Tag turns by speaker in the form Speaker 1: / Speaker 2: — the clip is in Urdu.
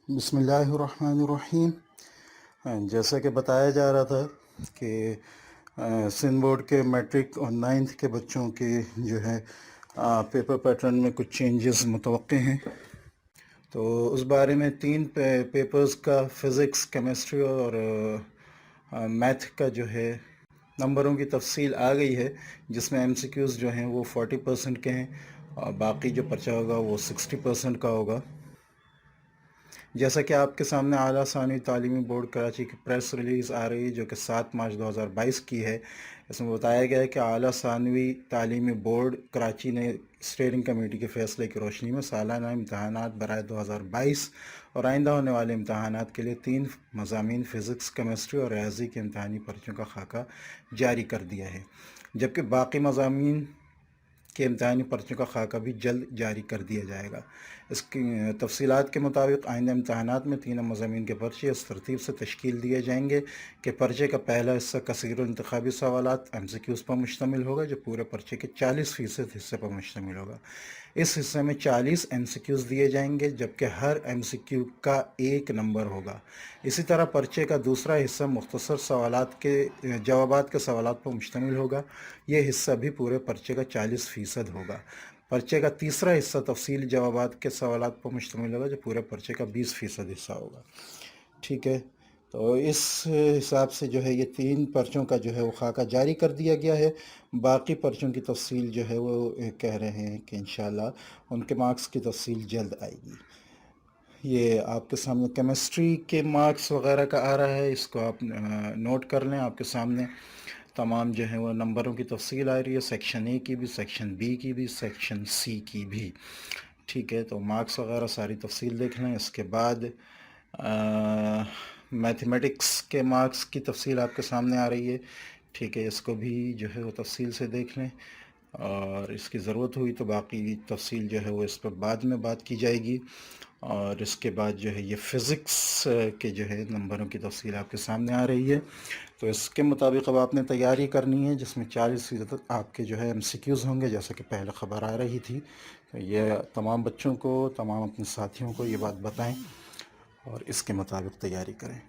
Speaker 1: بسم اللہ الرحمن الرحیم۔ جیسا کہ بتایا جا رہا تھا کہ سندھ بورڈ کے میٹرک اور نائنتھ کے بچوں کے جو ہے پیپر پیٹرن میں کچھ چینجز متوقع ہیں، تو اس بارے میں 3 پیپرز کا فزکس، کیمسٹری اور میتھ کا جو ہے نمبروں کی تفصیل آ گئی ہے، جس میں MCQs جو ہیں وہ 40% کے ہیں اور باقی جو پرچہ ہوگا وہ 60% کا ہوگا۔ جیسا کہ آپ کے سامنے اعلیٰ ثانوی تعلیمی بورڈ کراچی کی پریس ریلیز آ رہی ہے جو کہ 7 مارچ 2022 کی ہے، اس میں بتایا گیا ہے کہ اعلیٰ ثانوی تعلیمی بورڈ کراچی نے اسٹیئرنگ کمیٹی کے فیصلے کی روشنی میں سالانہ امتحانات برائے 2022 اور آئندہ ہونے والے امتحانات کے لیے 3 مضامین فزکس، کیمسٹری اور ریاضی کے امتحانی پرچوں کا خاکہ جاری کر دیا ہے، جبکہ باقی مضامین کے امتحانی پرچوں کا خاکہ بھی جلد جاری کر دیا جائے گا۔ اس کی تفصیلات کے مطابق آئندہ امتحانات میں 3 مضامین کے پرچے اس ترتیب سے تشکیل دیے جائیں گے کہ پرچے کا پہلا حصہ کثیر الانتخابی سوالات MCQs پر مشتمل ہوگا، جو پورے پرچے کے 40% حصے پر مشتمل ہوگا۔ اس حصے میں 40 MCQs دیے جائیں گے، جبکہ ہر MCQ کا 1 نمبر ہوگا۔ اسی طرح پرچے کا دوسرا حصہ مختصر جوابات کے سوالات پر مشتمل ہوگا، یہ حصہ بھی پورے پرچے کا 40% ہوگا۔ پرچے کا تیسرا حصہ تفصیلی جوابات کے سوالات پر مشتمل ہوگا، جو پورے پرچے کا 20% حصہ ہوگا۔ ٹھیک ہے، تو اس حساب سے جو ہے یہ 3 پرچوں کا جو ہے وہ خاکہ جاری کر دیا گیا ہے۔ باقی پرچوں کی تفصیل جو ہے وہ کہہ رہے ہیں کہ انشاءاللہ ان کے مارکس کی تفصیل جلد آئے گی۔ یہ آپ کے سامنے کیمسٹری کے مارکس وغیرہ کا آ رہا ہے، اس کو آپ نوٹ کر لیں۔ آپ کے سامنے تمام جو ہے وہ نمبروں کی تفصیل آ رہی ہے، سیکشن A کی بھی، سیکشن B کی بھی، سیکشن C کی بھی۔ ٹھیک ہے، تو مارکس وغیرہ ساری تفصیل دیکھ لیں۔ اس کے بعد میتھمیٹکس کے مارکس کی تفصیل آپ کے سامنے آ رہی ہے۔ ٹھیک ہے، اس کو بھی جو ہے وہ تفصیل سے دیکھ لیں، اور اس کی ضرورت ہوئی تو باقی تفصیل جو ہے وہ اس پر بعد میں بات کی جائے گی۔ اور اس کے بعد جو ہے یہ فزکس کے جو ہے نمبروں کی تفصیل آپ کے سامنے آ رہی ہے، تو اس کے مطابق اب آپ نے تیاری کرنی ہے، جس میں 40% آپ کے جو ہے MCQs ہوں گے، جیسا کہ پہلے خبر آ رہی تھی۔ تو یہ تمام بچوں کو، تمام اپنے ساتھیوں کو یہ بات بتائیں اور اس کے مطابق تیاری کریں۔